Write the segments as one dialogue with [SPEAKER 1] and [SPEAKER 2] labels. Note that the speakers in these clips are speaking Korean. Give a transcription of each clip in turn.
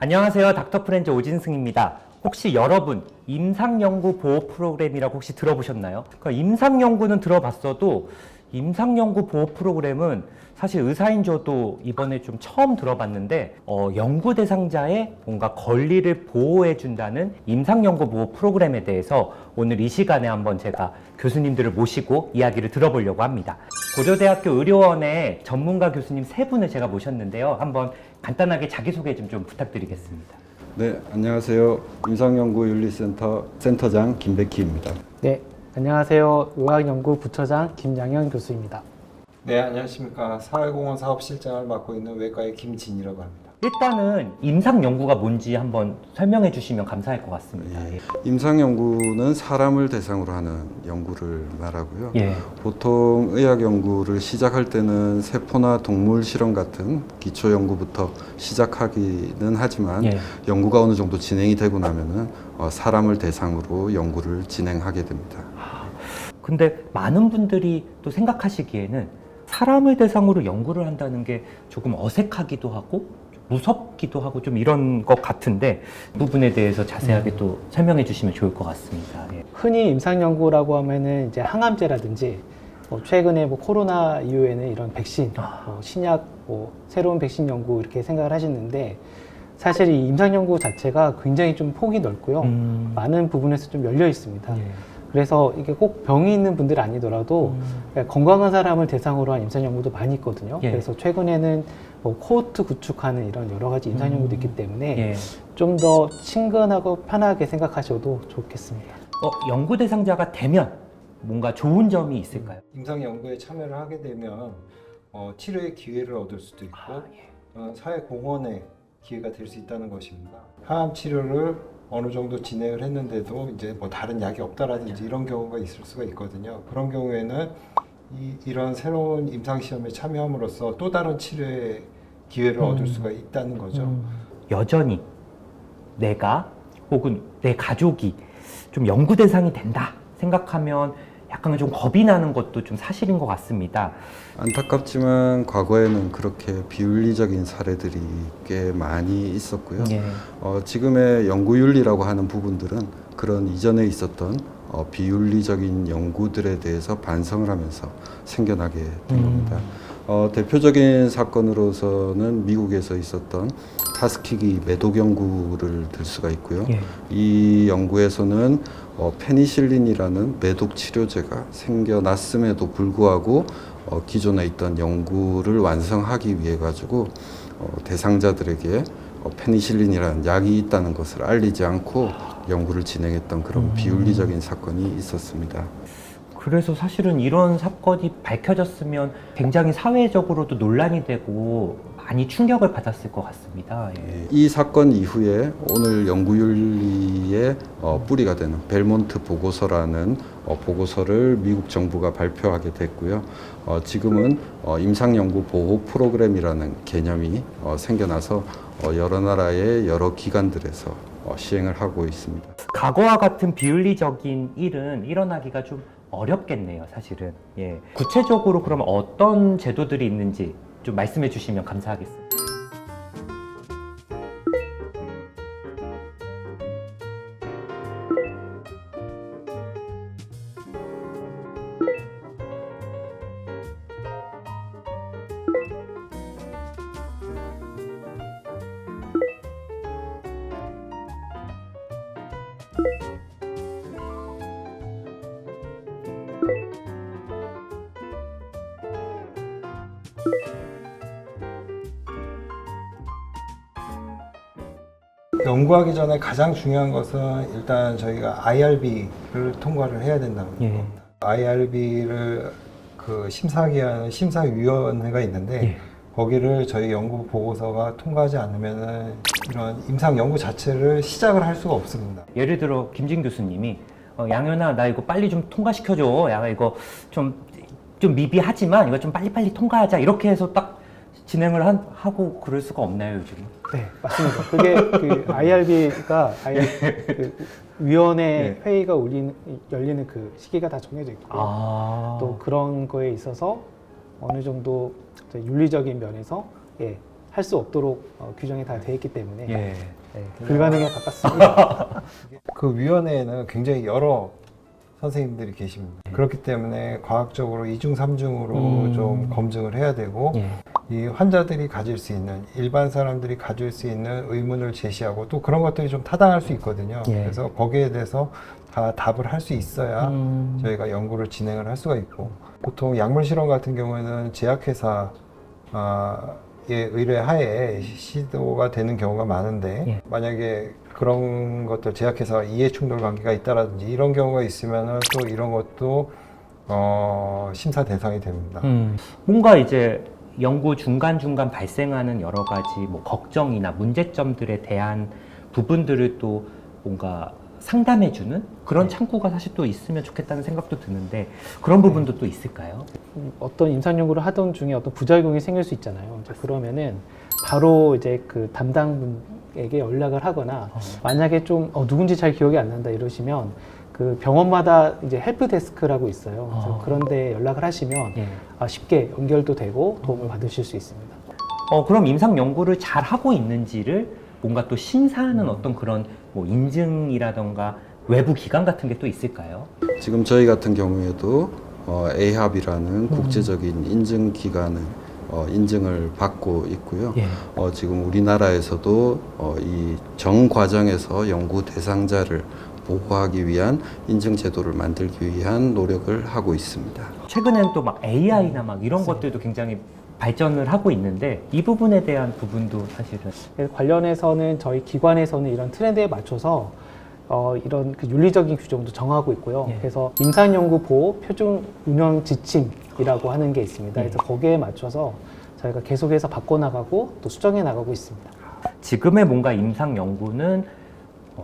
[SPEAKER 1] 안녕하세요. 닥터프렌즈 오진승입니다. 혹시 여러분 임상연구 보호 프로그램이라고 혹시 들어보셨나요? 그러니까 임상연구는 들어봤어도 임상연구 보호 프로그램은 사실 의사인 저도 이번에 좀 처음 들어봤는데 연구 대상자의 뭔가 권리를 보호해준다는 임상연구 보호 프로그램에 대해서 오늘 이 시간에 한번 제가 교수님들을 모시고 이야기를 들어보려고 합니다. 고려대학교 의료원의 전문가 교수님 세 분을 제가 모셨는데요. 한번 간단하게 자기소개 좀 부탁드리겠습니다.
[SPEAKER 2] 네, 안녕하세요. 임상연구윤리센터 센터장 김백희입니다.
[SPEAKER 3] 네, 안녕하세요. 의학연구 부처장 김양현 교수입니다.
[SPEAKER 4] 네, 안녕하십니까. 사회공헌 사업실장을 맡고 있는 외과의 김진이라고 합니다.
[SPEAKER 1] 일단은 임상연구가 뭔지 한번 설명해 주시면 감사할 것 같습니다.
[SPEAKER 2] 예. 임상연구는 사람을 대상으로 하는 연구를 말하고요.
[SPEAKER 1] 예.
[SPEAKER 2] 보통 의학연구를 시작할 때는 세포나 동물 실험 같은 기초연구부터 시작하기는 하지만
[SPEAKER 1] 예.
[SPEAKER 2] 연구가 어느 정도 진행이 되고 나면은 사람을 대상으로 연구를 진행하게 됩니다.
[SPEAKER 1] 근데 많은 분들이 또 생각하시기에는 사람을 대상으로 연구를 한다는 게 조금 어색하기도 하고 무섭기도 하고 좀 이런 것 같은데 그 부분에 대해서 자세하게 또 설명해 주시면 좋을 것 같습니다. 예.
[SPEAKER 3] 흔히 임상연구라고 하면은 이제 항암제라든지 최근에 코로나 이후에는 이런 백신, 신약, 새로운 백신 연구 이렇게 생각을 하시는데 사실 이 임상연구 자체가 굉장히 좀 폭이 넓고요. 많은 부분에서 좀 열려 있습니다.
[SPEAKER 1] 예.
[SPEAKER 3] 그래서 이게 꼭 병이 있는 분들 아니더라도 건강한 사람을 대상으로 한 임상연구도 많이 있거든요.
[SPEAKER 1] 예.
[SPEAKER 3] 그래서 최근에는 코호트 구축하는 이런 여러 가지 임상연구도 있기 때문에
[SPEAKER 1] 예.
[SPEAKER 3] 좀 더 친근하고 편하게 생각하셔도 좋겠습니다.
[SPEAKER 1] 연구 대상자가 되면 뭔가 좋은 점이 있을까요?
[SPEAKER 4] 임상 연구에 참여를 하게 되면 치료의 기회를 얻을 수도 있고 사회 공헌의 기회가 될 수 있다는 것입니다. 항암 치료를 어느 정도 진행을 했는데도 이제 다른 약이 없다라든지 이런 경우가 있을 수가 있거든요. 그런 경우에는 이런 새로운 임상 시험에 참여함으로써 또 다른 치료의 기회를 얻을 수가 있다는 거죠.
[SPEAKER 1] 여전히 내가 혹은 내 가족이 좀 연구 대상이 된다 생각하면 약간 좀 겁이 나는 것도 좀 사실인 것 같습니다.
[SPEAKER 2] 안타깝지만 과거에는 그렇게 비윤리적인 사례들이 꽤 많이 있었고요.
[SPEAKER 1] 예.
[SPEAKER 2] 지금의 연구윤리라고 하는 부분들은 그런 이전에 있었던 비윤리적인 연구들에 대해서 반성을 하면서 생겨나게 된 겁니다. 대표적인 사건으로서는 미국에서 있었던 타스키기 매독 연구를 들 수가 있고요.
[SPEAKER 1] 예.
[SPEAKER 2] 이 연구에서는 페니실린이라는 매독 치료제가 생겨났음에도 불구하고 기존에 있던 연구를 완성하기 위해 가지고 대상자들에게 페니실린이라는 약이 있다는 것을 알리지 않고 연구를 진행했던 그런 비윤리적인 사건이 있었습니다.
[SPEAKER 1] 그래서 사실은 이런 사건이 밝혀졌으면 굉장히 사회적으로도 논란이 되고 많이 충격을 받았을 것 같습니다. 예.
[SPEAKER 2] 이 사건 이후에 오늘 연구윤리의 뿌리가 되는 벨몬트 보고서라는 보고서를 미국 정부가 발표하게 됐고요. 지금은 임상연구 보호 프로그램이라는 개념이 생겨나서 여러 나라의 여러 기관들에서 시행을 하고 있습니다.
[SPEAKER 1] 과거와 같은 비윤리적인 일은 일어나기가 좀 어렵겠네요, 사실은. 예. 구체적으로 그러면 어떤 제도들이 있는지 좀 말씀해 주시면 감사하겠습니다.
[SPEAKER 4] 연구하기 전에 가장 중요한 것은 일단 저희가 IRB를 통과를 해야 된다는 겁니다. IRB를 심사하게 하는 심사위원회가 있는데
[SPEAKER 1] 예.
[SPEAKER 4] 거기를 저희 연구 보고서가 통과하지 않으면은 이런 임상 연구 자체를 시작을 할 수가 없습니다.
[SPEAKER 1] 예를 들어 김진 교수님이 양현아 나 이거 빨리 좀 통과시켜줘. 야 이거 좀 미비하지만 이거 좀 빨리빨리 통과하자. 이렇게 해서 딱 진행을 하고 그럴 수가 없나요 요즘?
[SPEAKER 3] 네, 맞습니다. 그게 그 IRB가 그 위원회 회의가 열리는 그 시기가 다 정해져 있고요. 또 그런 거에 있어서 어느 정도 윤리적인 면에서 할 수 없도록 규정이 다 되어 있기 때문에
[SPEAKER 1] 예.
[SPEAKER 3] 네, 불가능에 가깝습니다.
[SPEAKER 4] 그 위원회에는 굉장히 여러 선생님들이 계십니다. 그렇기 때문에 과학적으로 2중, 3중으로 좀 검증을 해야 되고
[SPEAKER 1] 예.
[SPEAKER 4] 이 환자들이 가질 수 있는 일반 사람들이 가질 수 있는 의문을 제시하고 또 그런 것들이 좀 타당할 수 있거든요.
[SPEAKER 1] 예.
[SPEAKER 4] 그래서 거기에 대해서 다 답을 할 수 있어야 저희가 연구를 진행을 할 수가 있고 보통 약물 실험 같은 경우에는 제약회사 의 의뢰하에 시도가 되는 경우가 많은데
[SPEAKER 1] 예.
[SPEAKER 4] 만약에 그런 것들 제약회사와 이해충돌 관계가 있다라든지 이런 경우가 있으면은 또 이런 것도 심사 대상이 됩니다.
[SPEAKER 1] 뭔가 이제 연구 중간중간 발생하는 여러 가지 뭐 걱정이나 문제점들에 대한 부분들을 또 뭔가 상담해주는 그런 창구가 사실 또 있으면 좋겠다는 생각도 드는데 그런 부분도 또 있을까요?
[SPEAKER 3] 어떤 임상 연구를 하던 중에 어떤 부작용이 생길 수 있잖아요. 이제 그러면은 바로 이제 그 담당분에게 연락을 하거나 만약에 좀 누군지 잘 기억이 안 난다 이러시면 그 병원마다 이제 헬프 데스크라고 있어요. 그래서 그런데 연락을 하시면
[SPEAKER 1] 예.
[SPEAKER 3] 쉽게 연결도 되고 도움을 받으실 수 있습니다.
[SPEAKER 1] 그럼 임상 연구를 잘 하고 있는지를 뭔가 또 심사하는 어떤 그런 뭐 인증이라던가 외부 기관 같은 게 또 있을까요?
[SPEAKER 2] 지금 저희 같은 경우에도 A합이라는 국제적인 인증 기관을 인증을 받고 있고요.
[SPEAKER 1] 예.
[SPEAKER 2] 지금 우리나라에서도 이 정 과정에서 연구 대상자를 보호하기 위한 인증 제도를 만들기 위한 노력을 하고 있습니다.
[SPEAKER 1] 최근엔 또 막 AI나 막 이런 것들도 굉장히 발전을 하고 있는데 이 부분에 대한 부분도 사실은
[SPEAKER 3] 그래서 관련해서는 저희 기관에서는 이런 트렌드에 맞춰서 이런 그 윤리적인 규정도 정하고 있고요.
[SPEAKER 1] 예.
[SPEAKER 3] 그래서 임상연구 보호 표준 운영 지침이라고 하는 게 있습니다.
[SPEAKER 1] 예.
[SPEAKER 3] 그래서 거기에 맞춰서 저희가 계속해서 바꿔나가고 또 수정해 나가고 있습니다.
[SPEAKER 1] 지금의 뭔가 임상 연구는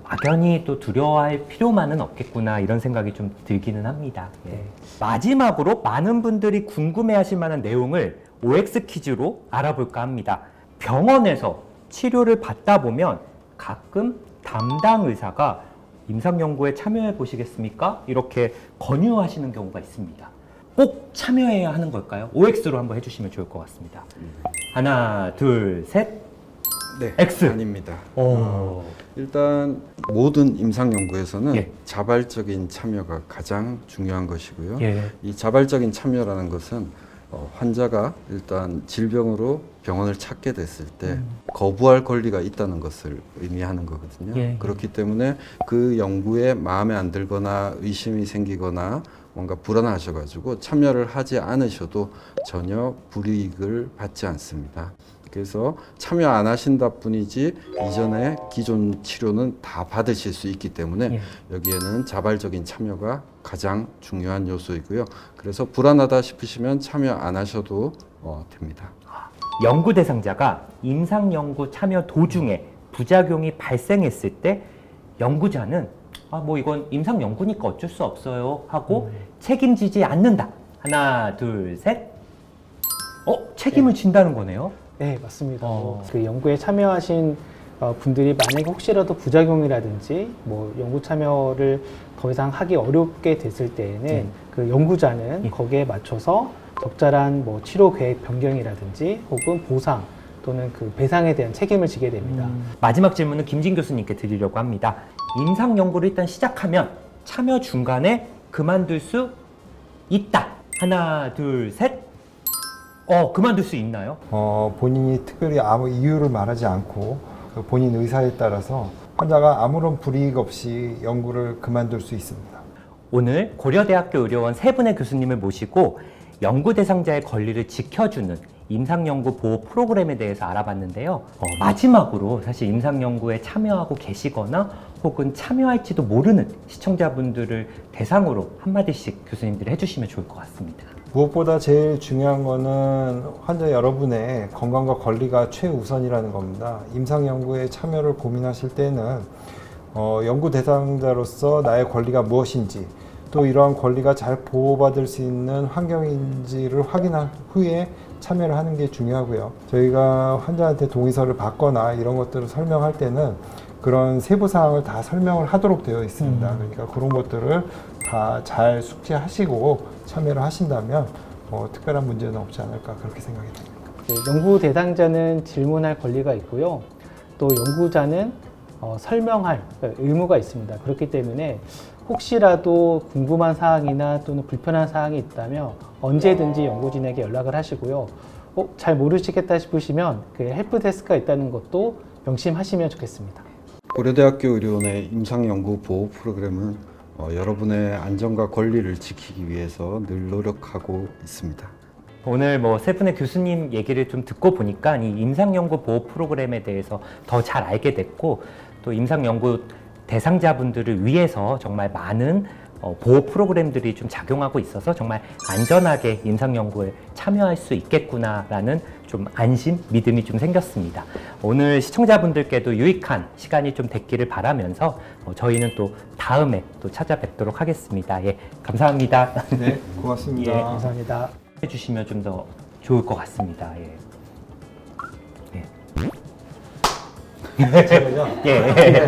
[SPEAKER 1] 막연히 또 두려워할 필요만은 없겠구나 이런 생각이 좀 들기는 합니다. 예.
[SPEAKER 3] 네.
[SPEAKER 1] 마지막으로 많은 분들이 궁금해하실 만한 내용을 OX 퀴즈로 알아볼까 합니다. 병원에서 치료를 받다 보면 가끔 담당 의사가 임상 연구에 참여해 보시겠습니까? 이렇게 권유하시는 경우가 있습니다. 꼭 참여해야 하는 걸까요? OX로 한번 해주시면 좋을 것 같습니다. 하나, 둘, 셋.
[SPEAKER 2] 네,
[SPEAKER 1] X.
[SPEAKER 2] 아닙니다.
[SPEAKER 1] 오.
[SPEAKER 2] 일단 모든 임상 연구에서는
[SPEAKER 1] 예.
[SPEAKER 2] 자발적인 참여가 가장 중요한 것이고요.
[SPEAKER 1] 예.
[SPEAKER 2] 이 자발적인 참여라는 것은 환자가 일단 질병으로 병원을 찾게 됐을 때 거부할 권리가 있다는 것을 의미하는 거거든요.
[SPEAKER 1] 예.
[SPEAKER 2] 그렇기 때문에 그 연구에 마음에 안 들거나 의심이 생기거나 뭔가 불안하셔가지고 참여를 하지 않으셔도 전혀 불이익을 받지 않습니다. 그래서 참여 안 하신다 뿐이지 이전에 기존 치료는 다 받으실 수 있기 때문에
[SPEAKER 1] 예.
[SPEAKER 2] 여기에는 자발적인 참여가 가장 중요한 요소이고요. 그래서 불안하다 싶으시면 참여 안 하셔도 됩니다.
[SPEAKER 1] 연구 대상자가 임상 연구 참여 도중에 부작용이 발생했을 때 연구자는 뭐 이건 임상 연구니까 어쩔 수 없어요 하고 책임지지 않는다. 하나, 둘, 셋. 책임을 진다는 거네요.
[SPEAKER 3] 네, 맞습니다. 그 연구에 참여하신 분들이 만약에 혹시라도 부작용이라든지 뭐 연구 참여를 더 이상 하기 어렵게 됐을 때에는 그 연구자는 거기에 맞춰서 적절한 뭐 치료 계획 변경이라든지 혹은 보상 또는 그 배상에 대한 책임을 지게 됩니다.
[SPEAKER 1] 마지막 질문은 김진 교수님께 드리려고 합니다. 임상 연구를 일단 시작하면 참여 중간에 그만둘 수 있다. 하나, 둘, 셋. 그만둘 수 있나요?
[SPEAKER 4] 본인이 특별히 아무 이유를 말하지 않고 그 본인 의사에 따라서 환자가 아무런 불이익 없이 연구를 그만둘 수 있습니다.
[SPEAKER 1] 오늘 고려대학교 의료원 세 분의 교수님을 모시고 연구 대상자의 권리를 지켜주는 임상연구 보호 프로그램에 대해서 알아봤는데요. 마지막으로 사실 임상연구에 참여하고 계시거나 혹은 참여할지도 모르는 시청자분들을 대상으로 한마디씩 교수님들이 해주시면 좋을 것 같습니다.
[SPEAKER 4] 무엇보다 제일 중요한 거는 환자 여러분의 건강과 권리가 최우선이라는 겁니다. 임상 연구에 참여를 고민하실 때는 연구 대상자로서 나의 권리가 무엇인지 또 이러한 권리가 잘 보호받을 수 있는 환경인지를 확인한 후에 참여를 하는 게 중요하고요. 저희가 환자한테 동의서를 받거나 이런 것들을 설명할 때는 그런 세부 사항을 다 설명을 하도록 되어 있습니다. 그러니까 그런 것들을 다 잘 숙지하시고 참여를 하신다면 특별한 문제는 없지 않을까 그렇게 생각이 됩니다.
[SPEAKER 3] 연구 대상자는 질문할 권리가 있고요. 또 연구자는 설명할 의무가 있습니다. 그렇기 때문에 혹시라도 궁금한 사항이나 또는 불편한 사항이 있다면 언제든지 연구진에게 연락을 하시고요. 잘 모르시겠다 싶으시면 그 헬프데스크가 있다는 것도 명심하시면 좋겠습니다.
[SPEAKER 2] 고려대학교 의료원의 임상연구 보호 프로그램은 여러분의 안전과 권리를 지키기 위해서 늘 노력하고 있습니다.
[SPEAKER 1] 오늘 뭐 세 분의 교수님 얘기를 좀 듣고 보니까 이 임상연구 보호 프로그램에 대해서 더 잘 알게 됐고 또 임상연구 대상자분들을 위해서 정말 많은 보호 프로그램들이 좀 작용하고 있어서 정말 안전하게 임상연구에 참여할 수 있겠구나라는 좀 안심, 믿음이 좀 생겼습니다. 오늘 시청자분들께도 유익한 시간이 좀 됐기를 바라면서 저희는 또 다음에 또 찾아뵙도록 하겠습니다. 예, 감사합니다.
[SPEAKER 4] 네, 고맙습니다.
[SPEAKER 1] 예,
[SPEAKER 3] 감사합니다.
[SPEAKER 1] 해주시면 좀 더 좋을 것 같습니다. 예.
[SPEAKER 4] 제가요?
[SPEAKER 1] 예. 예. 예.